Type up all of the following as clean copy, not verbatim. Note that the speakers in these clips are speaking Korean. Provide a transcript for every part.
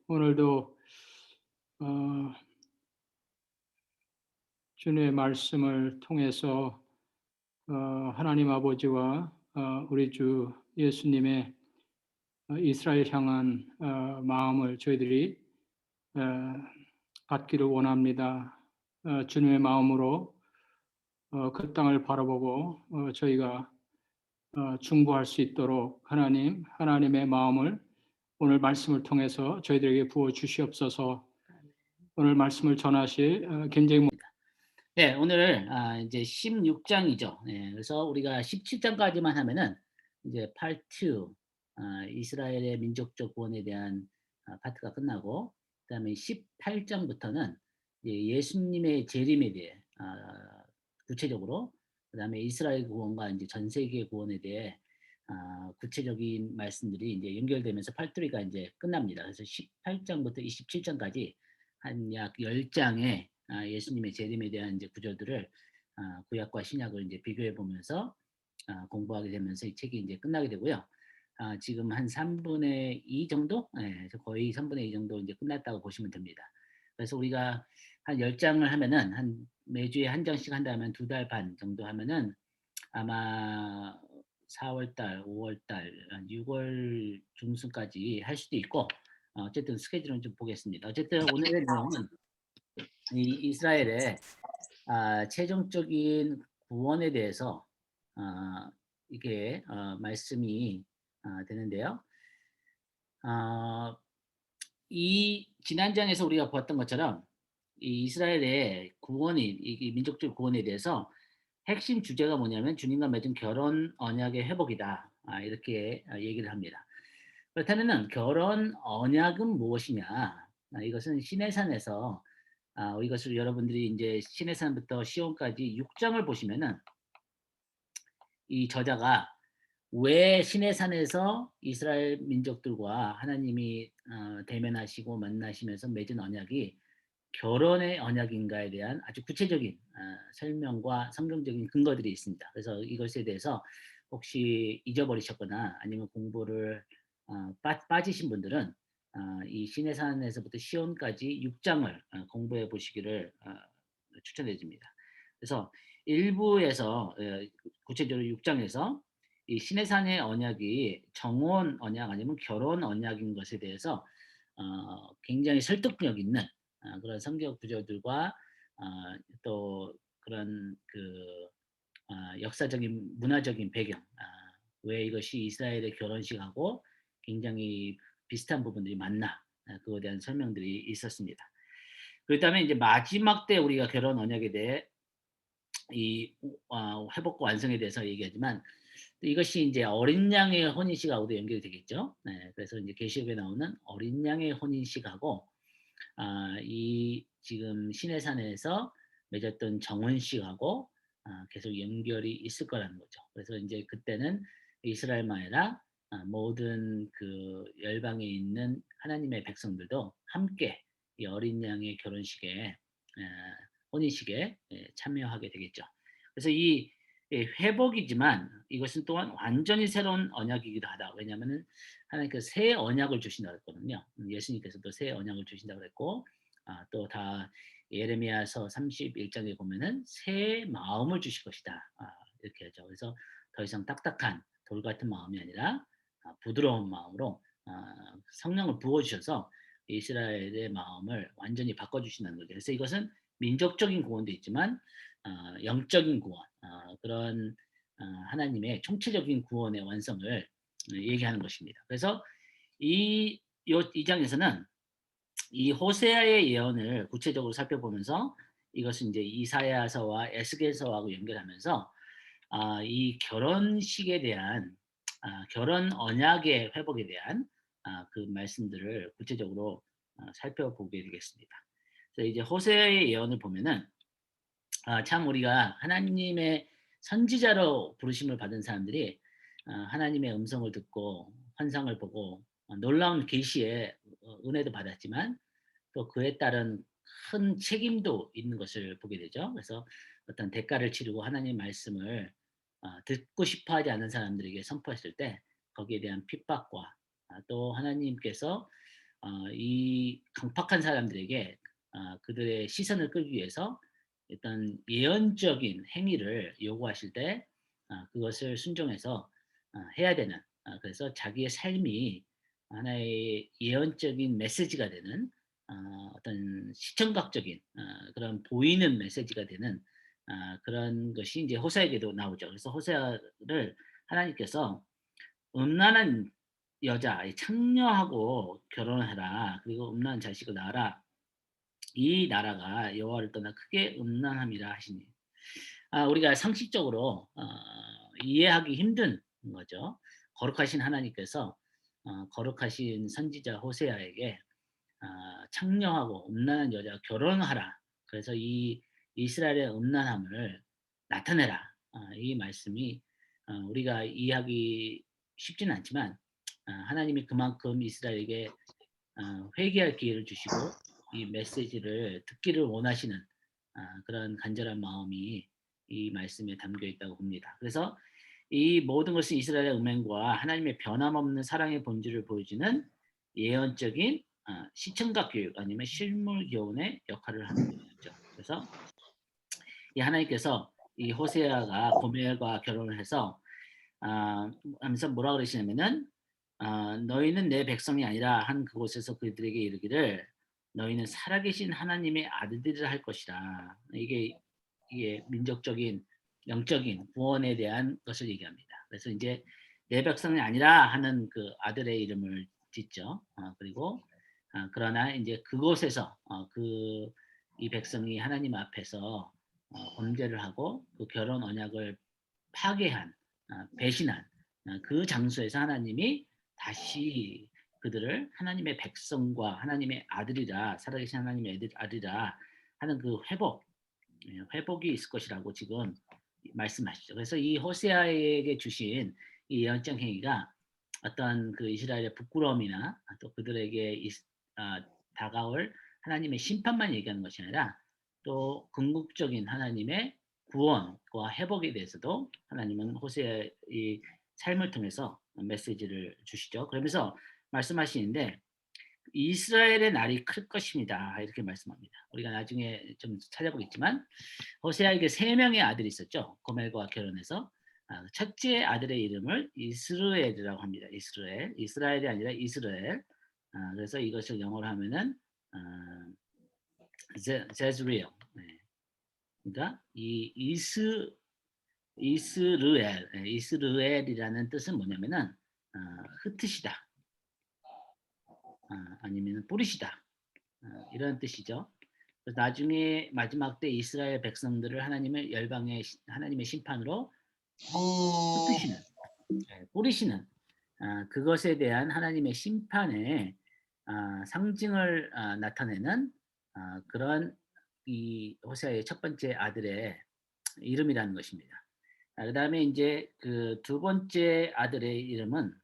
오늘도 어, 주님의 말씀을 통해서 하나님 아버지와 우리 주 예수님의 이스라엘 향한 마음을 저희들이 어, 갖기를 원합니다. 주님의 마음으로 그 땅을 바라보고 저희가 중보할 수 있도록 하나님의 마음을 오늘 말씀을 통해서 저희들에게 부어 주시옵소서. 오늘 말씀을 전하실 김재익 네, 오늘 이제 16장이죠. 네, 그래서 우리가 17장까지만 하면은 이제 파트 2, 이스라엘의 민족적 구원에 대한 파트가 끝나고, 그다음에 18장부터는 예수님의 재림에 대해 구체적으로, 그다음에 이스라엘 구원과 이제 전 세계 구원에 대해 구체적인 말씀들이 이제 연결되면서 파트 3가 이제 끝납니다. 그래서 18장부터 27장까지 한 약 10장의 예수님의 재림에 대한 이제 구절들을 구약과 신약을 이제 비교해 보면서 공부하게 되면서 이 책이 이제 끝나게 되고요. 지금 한 3분의 2 정도? 예, 거의 3분의 2 정도 이제 끝났다고 보시면 됩니다. 그래서 우리가 한 10장을 하면은 한 매주에 한 장씩 한다면 2달 반 정도 하면은 아마 4월 달, 5월 달, 6월 중순까지 할 수도 있고, 어쨌든 스케줄은 좀 보겠습니다. 어쨌든 오늘의 내용은 이 이스라엘의 최종적인 구원에 대해서 이게 말씀이 되는데요. 어, 이 지난 장에서 우리가 보았던 것처럼 이 이스라엘의 구원이 이 민족적 구원에 대해서 핵심 주제가 뭐냐면 주님과 맺은 결혼 언약의 회복이다. 이렇게 얘기를 합니다. 그렇다면은 결혼 언약은 무엇이냐? 이것은 시내산에서 이것을 여러분들이 이제 시내산부터 시온까지 6장을 보시면은 이 저자가 왜 시내산에서 이스라엘 민족들과 하나님이 대면하시고 만나시면서 맺은 언약이 결혼의 언약인가에 대한 아주 구체적인 설명과 성경적인 근거들이 있습니다. 그래서 이것에 대해서 혹시 잊어버리셨거나 아니면 공부를 빠지신 분들은 이 시내산에서부터 시온까지 6장을 공부해 보시기를 추천해 줍니다. 그래서 일부에서 구체적으로 6장에서 이 시내산의 언약이 정혼 언약 아니면 결혼 언약인 것에 대해서 굉장히 설득력 있는 그런 성경 구절들과 또 그런 그 역사적인 문화적인 배경, 왜 이것이 이스라엘의 결혼식하고 굉장히 비슷한 부분들이 많나, 그거에 대한 설명들이 있었습니다. 그렇다면 이제 마지막 때 우리가 결혼 언약에 대해 이 회복과 완성에 대해서 얘기하지만 이것이 이제 어린 양의 혼인식하고도 연결이 되겠죠. 네, 그래서 이제 계시록에 나오는 어린 양의 혼인식하고 이 지금 시내산에서 맺었던 정혼식하고 계속 연결이 있을 거라는 거죠. 그래서 이제 그때는 이스라엘만 아니라 모든 그 열방에 있는 하나님의 백성들도 함께 이 어린 양의 결혼식에 혼인식에 참여하게 되겠죠. 그래서 이 회복이지만 이것은 또한 완전히 새로운 언약이기도 하다. 왜냐하면은 하나님께서 새 언약을 주신다고 했거든요. 예수님께서도 새 언약을 주신다고 했고, 또 다 예레미야서 31장에 보면은 새 마음을 주실 것이다. 이렇게 하죠. 그래서 더 이상 딱딱한 돌 같은 마음이 아니라 부드러운 마음으로 성령을 부어주셔서 이스라엘의 마음을 완전히 바꿔주신다는 거죠. 그래서 이것은 민족적인 구원도 있지만 영적인 구원, 그런 하나님의 총체적인 구원의 완성을 얘기하는 것입니다. 그래서 이 장에서는 이 호세아의 예언을 구체적으로 살펴보면서 이것은 이제 이사야서와 에스겔서하고 연결하면서 이 결혼식에 대한 결혼 언약의 회복에 대한 그 말씀들을 구체적으로 살펴보게 되겠습니다. 그래서 이제 호세아의 예언을 보면은 참 우리가 하나님의 선지자로 부르심을 받은 사람들이 하나님의 음성을 듣고 환상을 보고 놀라운 계시에 은혜도 받았지만 또 그에 따른 큰 책임도 있는 것을 보게 되죠. 그래서 어떤 대가를 치르고 하나님 말씀을 듣고 싶어하지 않은 사람들에게 선포했을 때 거기에 대한 핍박과 또 하나님께서 이 강팍한 사람들에게 그들의 시선을 끌기 위해서 어떤 예언적인 행위를 요구하실 때 그것을 순종해서 해야 되는, 그래서 자기의 삶이 하나의 예언적인 메시지가 되는, 어떤 시청각적인 그런 보이는 메시지가 되는 그런 것이 이제 호세아에게도 나오죠. 그래서 호세아를 하나님께서 "음란한 여자, 이 창녀하고 결혼해라. 그리고 음란한 자식을 낳아라. 이 나라가 여호와를 떠나 크게 음란함이라" 하시니, 우리가 상식적으로 이해하기 힘든 거죠. 거룩하신 하나님께서 거룩하신 선지자 호세아에게 "창녀하고 음란한 여자와 결혼하라. 그래서 이 이스라엘의 음란함을 나타내라." 이 말씀이 우리가 이해하기 쉽지는 않지만 하나님이 그만큼 이스라엘에게 회개할 기회를 주시고 이 메시지를 듣기를 원하시는 그런 간절한 마음이 이 말씀에 담겨 있다고 봅니다. 그래서 이 모든 것은 이스라엘의 음행과 하나님의 변함없는 사랑의 본질을 보여주는 예언적인 시청각 교육 아니면 실물 교훈의 역할을 하는 것이죠. 그래서 이 하나님께서 이 호세아가 고멜과 결혼을 해서 하면서 뭐라 그러시냐면은 "너희는 내 백성이 아니라 한 그곳에서 그들에게 이르기를 너희는 살아계신 하나님의 아들들이라 할 것이라." 이게 민족적인 영적인 구원에 대한 것을 얘기합니다. 그래서 이제 "내 백성이 아니라" 하는 그 아들의 이름을 짓죠. 그리고 그러나 이제 그곳에서 이 백성이 하나님 앞에서 범죄를 하고 그 결혼 언약을 파괴한, 배신한 그 장소에서 하나님이 다시 그들을 하나님의 백성과 하나님의 아들이라, 살아계신 하나님의 아들이라 하는 그 회복이 있을 것이라고 지금 말씀하시죠. 그래서 이 호세아에게 주신 이 예언적 행위가 어떤 그 이스라엘의 부끄러움이나 또 그들에게 다가올 하나님의 심판만 얘기하는 것이 아니라 또 궁극적인 하나님의 구원과 회복에 대해서도 하나님은 호세아의 이 삶을 통해서 메시지를 주시죠. 그러면서 말씀하시는데 "이스라엘의 날이 클 것입니다." 이렇게 말씀합니다. 우리가 나중에 좀 찾아보겠지만 호세아에게 세 명의 아들이 있었죠. 고멜과 결혼해서 첫째 아들의 이름을 이스르엘이라고 합니다. 이스라엘이 아니라 이스라엘. 그래서 이것을 영어로 하면은 어, 제즈리엘. 네. 그러니까 이 이스르엘이라는 뜻은 뭐냐면은 흩으시다, 아니면 뿌리시다, 이런 뜻이죠. 그래서 나중에 마지막 때 이스라엘 백성들을 하나님의 심판으로 흩으시는, 뿌리시는, 그것에 대한 하나님의 심판의 상징을 나타내는 그런 이 호세아의 첫 번째 아들의 이름이라는 것입니다. 그다음에 이제 그 두 번째 아들의 이름은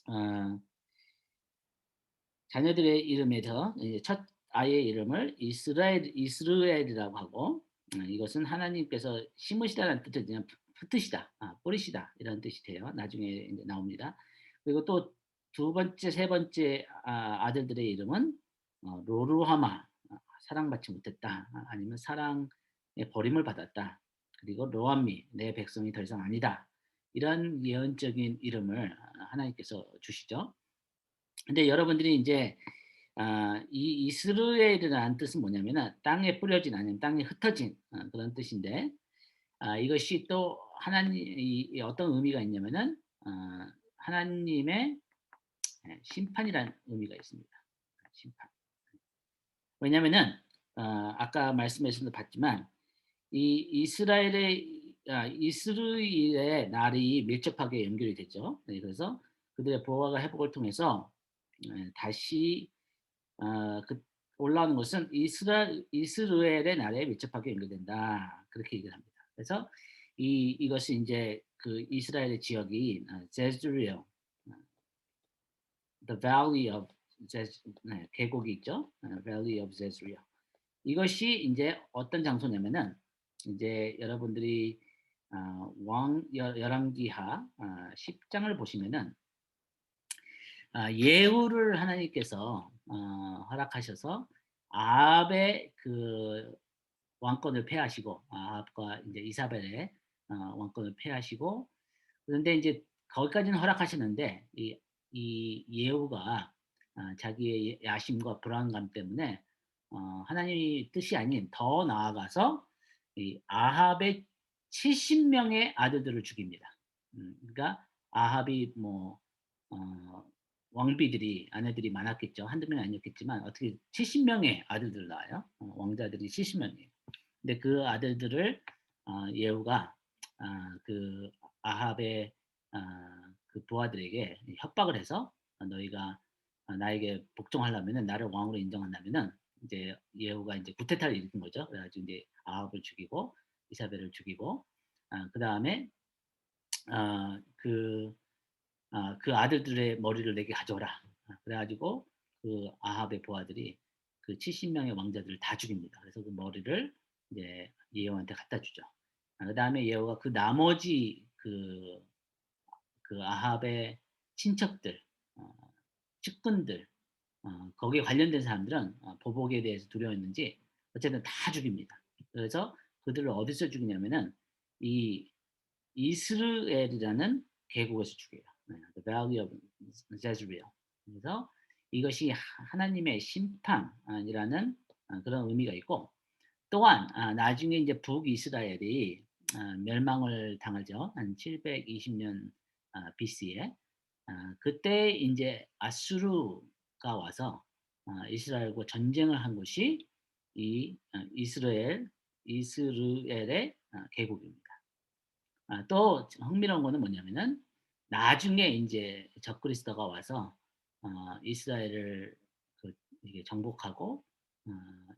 어, 자녀들의 이름에서 이제 첫 아이의 이름을 이스라엘이라고 하고, 이것은 하나님께서 심으시다라는 뜻을 그냥 흩으시다, 뿌리시다 이런 뜻이 돼요. 나중에 이제 나옵니다. 그리고 또 두 번째, 세 번째 아들들의 이름은 로루하마, 사랑받지 못했다, 아니면 사랑의 버림을 받았다. 그리고 로암미, 내 백성이 더 이상 아니다. 이런 예언적인 이름을 하나님께서 주시죠. 근데 여러분들이 이제 이 이스라엘이라는 뜻은 뭐냐면은 땅에 뿌려진 아니면 땅에 흩어진 그런 뜻인데, 이것이 또 하나님 이 어떤 의미가 있냐면은 하나님의 심판이라는 의미가 있습니다. 심판. 왜냐면은 아까 말씀에서도 봤지만 이 이스라엘의 날이 밀접하게 연결이 됐죠. 네, 그래서 그들의 부활과 회복을 통해서 다시 그 올라오는 것은 이스라엘의 날에 밀접하게 연결된다. 그렇게 얘기를 합니다. 그래서 이것이 이제 그 이스라엘의 지역이 제즈리엘, the Valley of 네, 계곡이 있죠. Valley of Jezreel. 이것이 이제 어떤 장소냐면은 이제 여러분들이 왕 열왕기하 10장을 보시면은 예후를 하나님께서 허락하셔서 아합의 그 왕권을 폐하시고 아합과 이제 이사벨의 왕권을 폐하시고 그런데 이제 거기까지는 허락하시는데 이 예후가 자기의 야심과 불안감 때문에 하나님의 뜻이 아닌 더 나아가서 이 아합의 70명의 아들들을 죽입니다. 그러니까 아합이 뭐 어 왕비들이 아내들이 많았겠죠. 한두 명이 아니었겠지만 어떻게 70명의 아들들 낳아요. 왕자들이 70 명이에요. 근데 그 아들들을 예후가 그 아합의 그 부하들에게 협박을 해서 너희가 나에게 복종하려면은 나를 왕으로 인정한다면은 이제 예후가 이제 구테타를 일으킨 거죠. 그래 가지고 이제 아합을 죽이고 이사벨을 죽이고 그다음에 그 그 아들들의 머리를 내게 가져오라. 그래 가지고 그 아합의 부하들이 그 70 명의 왕자들을 다 죽입니다. 그래서 그 머리를 이제 예후한테 갖다 주죠. 그다음에 예후가 그 나머지 그 아합의 친척들, 어 측근들, 거기에 관련된 사람들은 보복에 대해서 두려워했는지 어쨌든 다 죽입니다. 그래서 그들을 어디서 죽이냐면은 이 이스르엘이라는 계곡에서 죽여요. 네. The Valley of Jezreel. 그래서 이것이 하나님의 심판이라는 그런 의미가 있고 또한 나중에 이제 북이스라엘이 멸망을 당하죠. 한 720년 BC에. 그때 인제 아수르가 와서 이스라엘과 전쟁을 한 곳이 이 이스르엘의 계곡입니다. 또 흥미로운 거는 뭐냐면은 나중에 인제 적그리스도가 와서 이스라엘을 이게 정복하고 어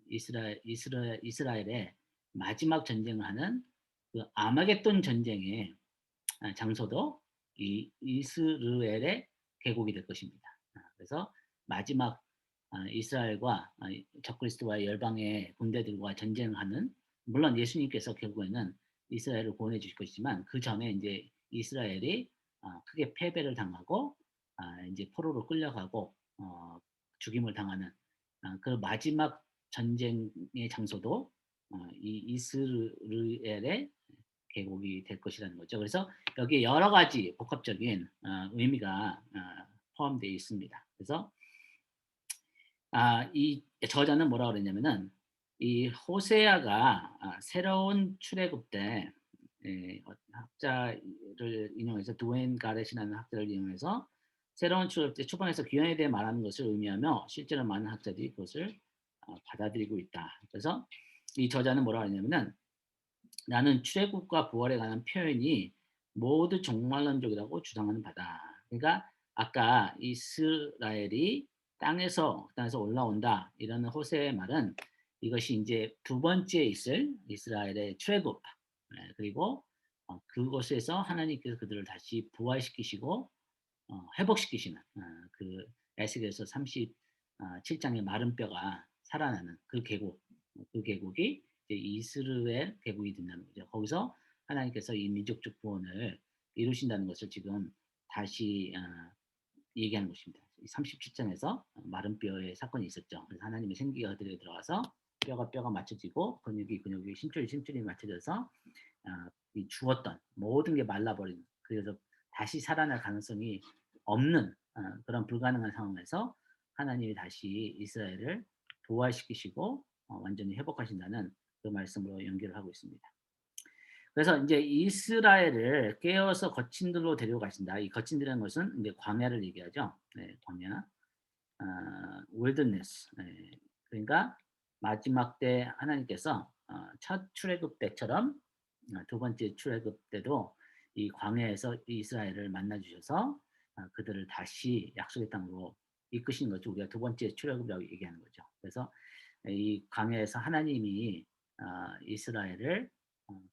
이스라엘의 마지막 전쟁을 하는 그 아마겟돈 전쟁의 장소도 이 이스라엘의 계곡이 될 것입니다. 그래서 마지막 이스라엘과 적그리스도와 열방의 군대들과 전쟁을 하는 물론 예수님께서 결국에는 이스라엘을 구원해 주실 것이지만 그전에 인제 이스라엘이 크게 패배를 당하고 인제 포로로 끌려가고 죽임을 당하는 그 마지막 전쟁의 장소도 이 이스라엘의 계곡이 될 것이라는 거죠. 그래서 여기에 여러 가지 복합적인 의미가 포함되어 있습니다. 그래서 이 저자는 뭐라고 그랬냐면은 이 호세아가 새로운 출애굽 때 학자를 인용해서 두웨인 가렛이라는 학자를 이용해서 새로운 출애굽 때 초반에서 귀환에 대해 말하는 것을 의미하며 실제로 많은 학자들이 그것을 받아들이고 있다. 그래서 이 저자는 뭐라고 했냐면은 나는 출애굽과 부활에 관한 표현이 모두 종말론적이라고 주장하는 바다. 그러니까 아까 이스라엘이 땅에서 올라온다 이라는 호세의 말은 이것이 이제 두 번째 있을 이스라엘의 출애굽 그리고 그곳에서 하나님께서 그들을 다시 부활시키시고 회복시키시는 그 에스겔서 37장의 마른 뼈가 살아나는 그 계곡이 이제 이스라엘 계곡이 된다는 거죠. 거기서 하나님께서 이 민족적 구원을 이루신다는 것을 지금 다시 얘기하는 것입니다. 37장에서 마른 뼈의 사건이 있었죠. 그래서 하나님의 생기가 그들에게 들어가서 뼈가 맞춰지고 근육이 심줄이 맞춰져서 이 죽었던 모든 게 말라버리는 그래서 다시 살아날 가능성이 없는 그런 불가능한 상황에서 하나님이 다시 이스라엘을 부활시키시고 완전히 회복하신다는 그 말씀으로 연결을 하고 있습니다. 그래서 이제 이스라엘을 깨어서 거친들로 데려가신다. 이 거친들이라는 것은 이제 광야를 얘기하죠. 네, 광야, wilderness. 네, 그러니까 마지막 때 하나님께서 첫 출애굽 때처럼 두 번째 출애굽 때도 이 광야에서 이스라엘을 만나 주셔서 그들을 다시 약속의 땅으로 이끄시는 거죠. 우리가 두 번째 출애굽이라고 얘기하는 거죠. 그래서 이 광야에서 하나님이 이스라엘을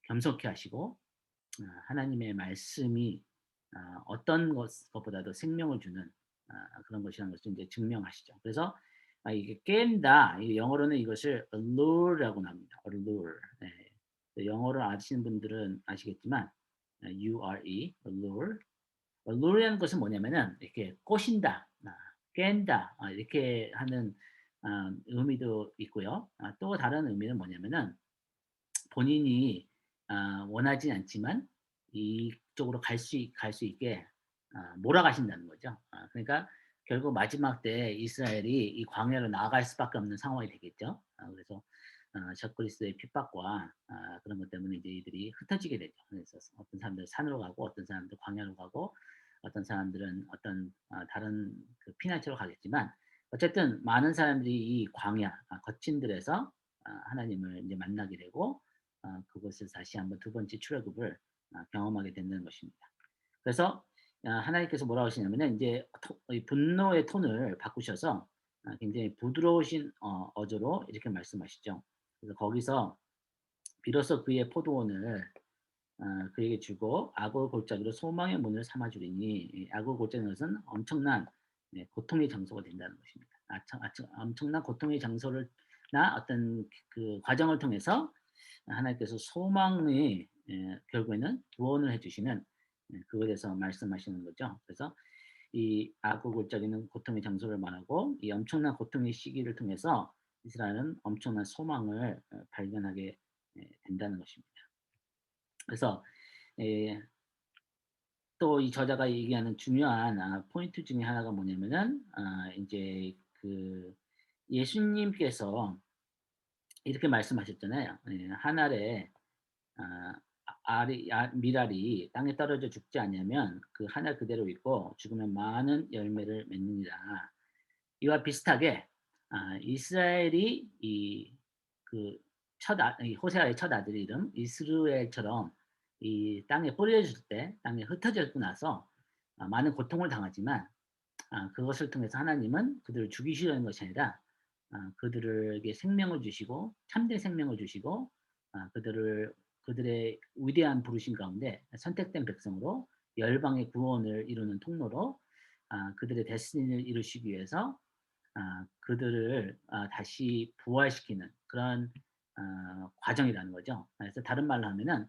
겸손케 하시고 하나님의 말씀이 어떤 것보다도 생명을 주는 그런 것이라는 것을 이제 증명하시죠. 그래서 이게 깬다. 영어로는 이것을 allure라고 합니다. allure. 네. 영어를 아시는 분들은 아시겠지만 URE, allure. 루리라는 것은 뭐냐면은 이렇게 꼬신다, 깬다, 이렇게 하는 의미도 있고요. 또 다른 의미는 뭐냐면은 본인이 원하진 않지만 이쪽으로 갈 수 있게 몰아가신다는 거죠. 그러니까 결국 마지막 때 이스라엘이 이 광야로 나아갈 수밖에 없는 상황이 되겠죠. 그래서 적그리스도의 핍박과 그런 것 때문에 이제 이들이 흩어지게 되죠. 그래서 어떤 사람들은 산으로 가고 어떤 사람들은 광야로 가고 어떤 사람들은 어떤 다른 그 피난처로 가겠지만 어쨌든 많은 사람들이 이 광야 거친 들에서 하나님을 이제 만나게 되고 그것을 다시 한번 두 번째 출애굽을 경험하게 된다는 것입니다. 그래서 하나님께서 뭐라고 하시냐면은 인제 이 분노의 톤을 바꾸셔서 굉장히 부드러우신 어조로 이렇게 말씀하시죠. 그래서 거기서 비로소 그의 포도원을 그에게 주고 악을 골짜기로 소망의 문을 삼아 주리니 이 악을 골짜기는 것은 엄청난 고통의 장소가 된다는 것입니다. 엄청난 고통의 장소를 나 어떤 그 과정을 통해서 하나님께서 소망의 결국에는 구원을 해 주시는 그거에 대해서 말씀하시는 거죠. 그래서 이 악을 골짜기는 고통의 장소를 말하고 이 엄청난 고통의 시기를 통해서 이스라엘은 엄청난 소망을 발견하게 된다는 것입니다. 그래서 예 또 이 저자가 얘기하는 중요한 포인트 중에 하나가 뭐냐면은 인제 그 예수님께서 이렇게 말씀하셨잖아요. 예. "한 알에 아 알이 밀알이 땅에 떨어져 죽지 않으면 그 한 알 그대로 있고 죽으면 많은 열매를 맺느니라." 이와 비슷하게 이스라엘이 이 그 이 호세아의 첫 아들의 이름 이스르엘처럼 이 땅에 뿌려졌을 때 땅에 흩어지고 나서 많은 고통을 당하지만 그것을 통해서 하나님은 그들을 죽이시려는 것이 아니라 그들에게 생명을 주시고 참된 생명을 주시고 그들의 위대한 부르심 가운데 선택된 백성으로 열방의 구원을 이루는 통로로 그들의 데스티니를 이루시기 위해서 그들을 다시 부활시키는 그런 과정이라는 거죠. 그래서 다른 말로 하면은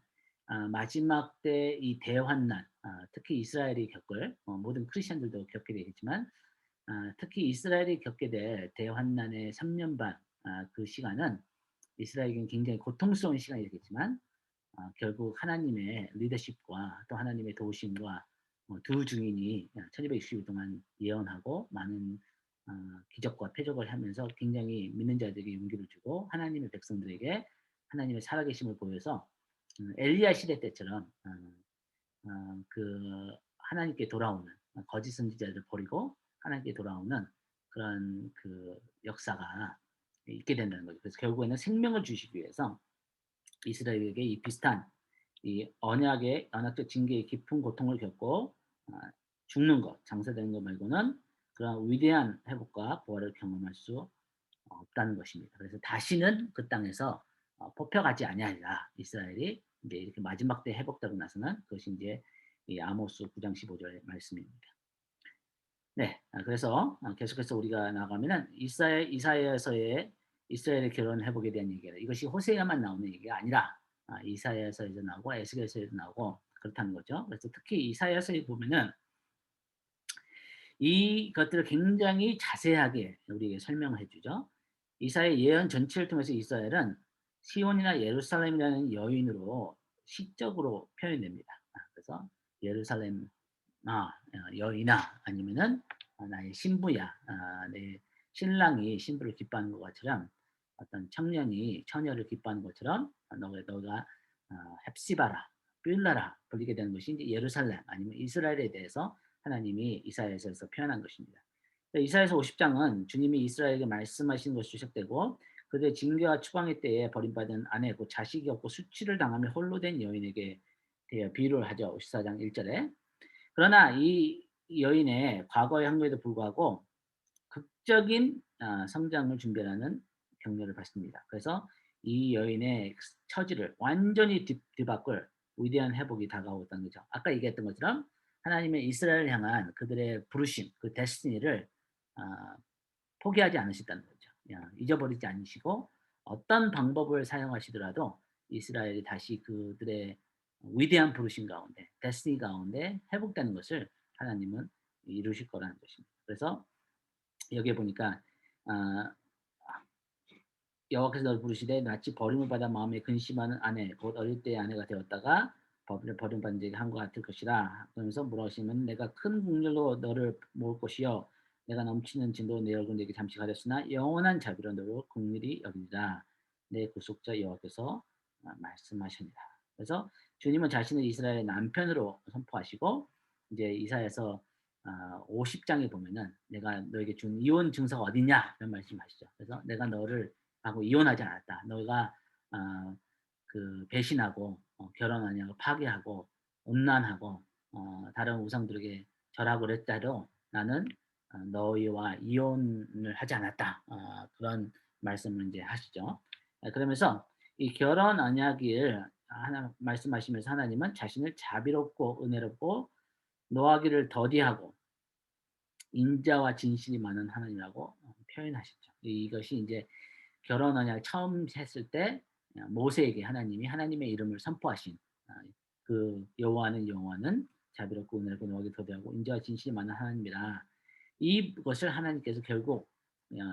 마지막 때 이 대환난 특히 이스라엘이 겪을 모든 크리스천들도 겪게 되겠지만 특히 이스라엘이 겪게 될 대환난의 3년 반 그 시간은 이스라엘에게는 굉장히 고통스러운 시간이 되겠지만 결국 하나님의 리더십과 또 하나님의 도우심과 두 증인이 1260일 동안 예언하고 많은 어 기적과 표적을 하면서 굉장히 믿는 자들에게 용기를 주고 하나님의 백성들에게 하나님의 살아계심을 보여서 엘리야 시대 때처럼 그 하나님께 돌아오는 거짓 선지자들을 버리고 하나님께 돌아오는 그런 그 역사가 있게 된다는 거죠. 그래서 결국에는 생명을 주시기 위해서 이스라엘에게 이 비슷한 이 언약적 징계의 깊은 고통을 겪고 아 죽는 것, 장사되는 것 말고는 그런 위대한 회복과 부활을 경험할 수 없다는 것입니다. 그래서 다시는 그 땅에서 뽑혀가지 아니하리라. 이스라엘이 이제 이렇게 마지막 때 회복되고 나서는 그것이 인제 이 아모스 9장 15 절의 말씀입니다. 네. 그래서 계속해서 우리가 나아가면은 이사야서의 이스라엘의 결혼 회복에 대한 얘기가 이것이 호세아만 나오는 얘기가 아니라 이사야서에도 나오고 에스겔서에도 나오고 그렇다는 거죠. 그래서 특히 이사야서에 보면은 이것들을 굉장히 자세하게 우리에게 설명을 해 주죠. 이사야의 예언 전체를 통해서 이스라엘은 시온이나 예루살렘이라는 여인으로 시적으로 표현됩니다. 그래서 예루살렘 여인아 아니면은 나의 신부야. 내 신랑이 신부를 기뻐하는 것처럼 어떤 청년이 처녀를 기뻐하는 것처럼 너가 헵시바라, 뷸라라 불리게 되는 것이 이제 예루살렘 아니면 이스라엘에 대해서 하나님이 이사야서에서 표현한 것입니다. 이사야서 50 장은 주님이 이스라엘에게 말씀하신 것이 시작되고 그들의 징계와 추방의 때에 버림받은 아내 곧 자식이 없고 수치를 당하며 홀로 된 여인에게 대해 비유를 하죠. 54장 1 절에. 그러나 이 여인의 과거의 항로에도 불구하고 극적인 성장을 준비하는 격려를 받습니다. 그래서 이 여인의 처지를 완전히 뒤바꿀 위대한 회복이 다가오었다는 거죠. 아까 얘기했던 것처럼 하나님의 이스라엘을 향한 그들의 부르심, 그 데스티니를 아 포기하지 않으셨다는 거죠. 잊어버리지 않으시고 어떤 방법을 사용하시더라도 이스라엘이 다시 그들의 위대한 부르심 가운데 데스티니 가운데 회복되는 것을 하나님은 이루실 거라는 것입니다. 그래서 여기에 보니까 아 여호와께서 너를 부르시되 낯이 버림을 받아 마음에 근심하는 아내 곧 어릴 때의 아내가 되었다가 버림받은 자에게 한것 같을 것이라. 그러면서 뭐라고 하시면 내가 큰 국률로 너를 모을 것이요 내가 넘치는 진도로 내 얼굴 내게 잠시 가렸으나 영원한 자비로 너를 긍휼히 여기리라. 내 구속자 여호와께서 말씀하십니다. 그래서 주님은 자신을 이스라엘의 남편으로 선포하시고 이제 이사야서 50장에 보면은 내가 너에게 준 이혼 증서가 어딨냐 이런 말씀하시죠. 그래서 내가 너를 하고 이혼하지 않았다. 너가 그 배신하고 결혼 언약을 파기하고 음란하고 다른 우상들에게 절하고 그랬다 해도 나는 너희와 이혼을 하지 않았다. 그런 말씀을 이제 하시죠. 그러면서 이 결혼 언약을 하나 말씀하시면서 하나님은 자신을 자비롭고 은혜롭고 노하기를 더디하고 인자와 진실이 많은 하나님이라고 표현하셨죠. 이것이 이제 결혼 언약을 처음 했을 때 모세에게 하나님이 하나님의 이름을 선포하신 아 그 여호와는 자비롭고 은혜롭고 노하기 더디하고 인자와 진실이 많은 하나님이라 이것을 하나님께서 결국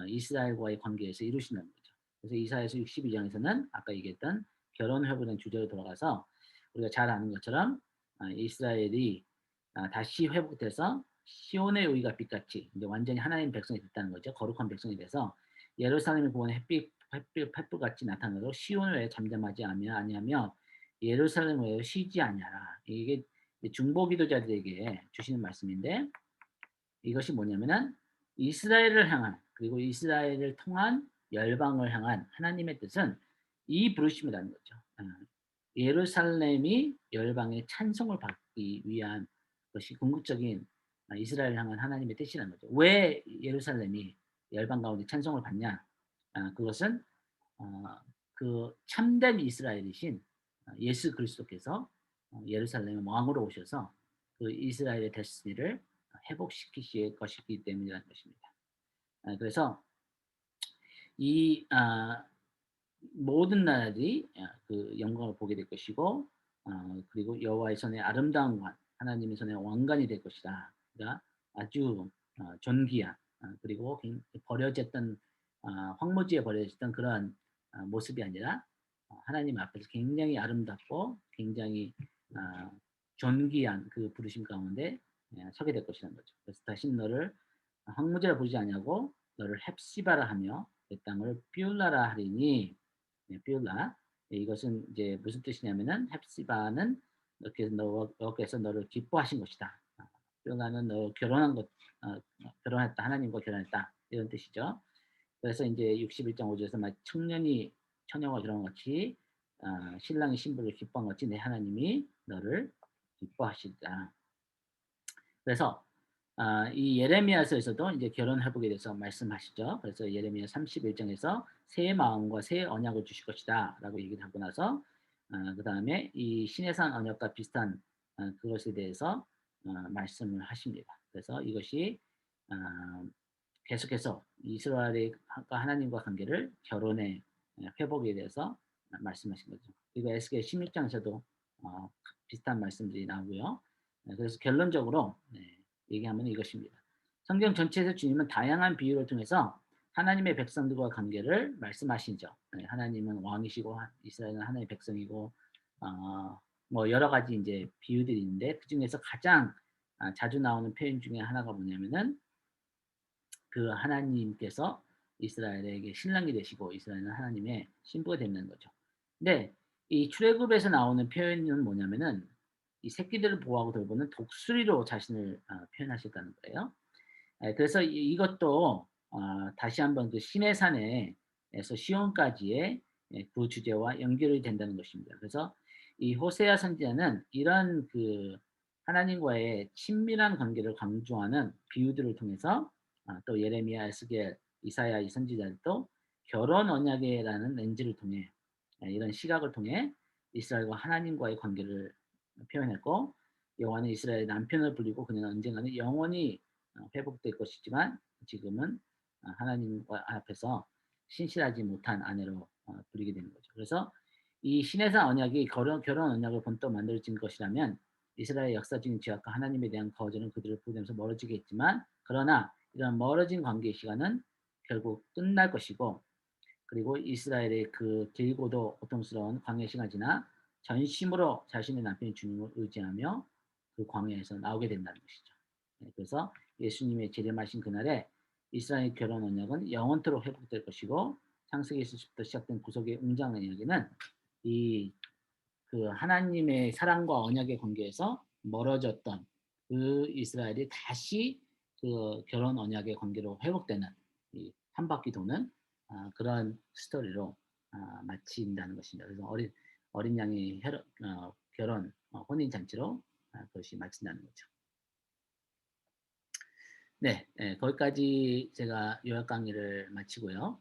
이스라엘과의 관계에서 이루신다는 거죠. 그래서 이사야서 62장에서는 아까 얘기했던 결혼 회복에 대한 주제로 돌아가서 우리가 잘 아는 것처럼 이스라엘이 다시 회복돼서 시온의 의가 빛같이 이제 완전히 하나님 백성이 됐다는 거죠. 거룩한 백성이 돼서 예루살렘의 구원의 햇불같이 나타나도록 시온 외에 잠잠하지 아니하며 예루살렘 외에 쉬지 아니하라. 이게 중보 기도자들에게 주시는 말씀인데 이것이 뭐냐면은 이스라엘을 향한 그리고 이스라엘을 통한 열방을 향한 하나님의 뜻은 이 부르심이라는 거죠. 예루살렘이 열방의 찬송을 받기 위한 것이 궁극적인 이스라엘을 향한 하나님의 뜻이라는 거죠. 왜 예루살렘이 열방 가운데 찬송을 받냐? 그것은 어, 그 참된 이스라엘이신 예수 그리스도께서 예루살렘의 왕으로 오셔서 그 이스라엘의 데스티니를 회복시키실 것이기 때문이라는 것입니다. 그래서 이 모든 나라들이 그 영광을 보게 될 것이고 그리고 여호와의 손에 아름다운 관, 하나님의 손에 왕관이 될 것이다. 그러니까 아주 존귀한 그리고 버려졌던 황무지에 버려졌던 그런 모습이 아니라 하나님 앞에서 굉장히 아름답고 굉장히 어, 존귀한 그 부르심 가운데 서게 될 것이라는 거죠. 그래서 다시 너를 황무지라 부르지 아니하고 너를 헵시바라 하며 내 땅을 비울라라 하리니 비울라. 이것은 이제 무슨 뜻이냐면은 헵시바는 이렇게 너께서 너를 기뻐하신 것이다. 비울라는 너 결혼한 것, 결혼했다. 하나님과 결혼했다. 이런 뜻이죠. 그래서 이제 61장 5절에서 막 청년이 처녀와 결혼한 같이 신랑이 신부를 기뻐한 같이 내 하나님이 너를 기뻐하시리라. 그래서 이 예레미야서에서도 이제 결혼 회복에 대해서 말씀하시죠. 그래서 예레미야 31장에서 새 마음과 새 언약을 주실 것이다라고 얘기를 하고 나서 그다음에 이 시내산 언약과 비슷한 그것에 대해서 말씀을 하십니다. 그래서 이것이 계속해서 이스라엘과 하나님과 관계를 결혼의 회복에 대해서 말씀하신 거죠. 그리고 에스겔 16장에서도 비슷한 말씀들이 나오고요. 그래서 결론적으로 얘기하면 이것입니다. 성경 전체에서 주님은 다양한 비유를 통해서 하나님의 백성들과 관계를 말씀하시죠. 하나님은 왕이시고 이스라엘은 하나님의 백성이고 뭐 여러 가지 이제 비유들이 있는데 그 중에서 가장 자주 나오는 표현 중에 하나가 뭐냐면은 그 하나님께서 이스라엘에게 신랑이 되시고 이스라엘은 하나님의 신부가 된다는 거죠. 근데 이 출애굽에서 나오는 표현은 뭐냐면은 이 새끼들을 보호하고 돌보는 독수리로 자신을 표현하셨다는 거예요. 그래서 이것도 다시 한번 그 시내산에서 시온까지의 그 주제와 연결이 된다는 것입니다. 그래서 이 호세아 선지자는 이런 그 하나님과의 친밀한 관계를 강조하는 비유들을 통해서 또 예레미야, 에스겔, 이사야 이 선지자들도 결혼 언약이라는 렌즈를 통해 이런 시각을 통해 이스라엘과 하나님과의 관계를 표현했고 여호와는 이스라엘의 남편을 불리고 그는 언젠가는 영원히 회복될 것이지만 지금은 하나님과 앞에서 신실하지 못한 아내로 불리게 되는 거죠. 그래서 이 신해산 언약이 결혼 언약을 본떠 만들어진 것이라면 이스라엘 역사적인 죄악과 하나님에 대한 거절은 그들을 보면서 멀어지게 했지만 그러나 이런 멀어진 관계의 시간은 결국 끝날 것이고 그리고 이스라엘의 그 길고도 고통스러운 광야 시간이 지나 전심으로 자신의 남편인 주님을 의지하며 그 광야에서 나오게 된다는 것이죠. 그래서 예수님의 재림하신 그날에 이스라엘 결혼 언약은 영원토록 회복될 것이고 창세기 10부터 시작된 구속의 웅장한 이야기는 이 그 하나님의 사랑과 언약의 관계에서 멀어졌던 그 이스라엘이 다시 그 결혼 언약의 관계로 회복되는 이 한 바퀴 도는 그런 스토리로 마친다는 것입니다. 그래서 어린 양의 결혼 혼인 잔치로 그것이 마친다는 거죠. 네, 거기까지 제가 요약 강의를 마치고요.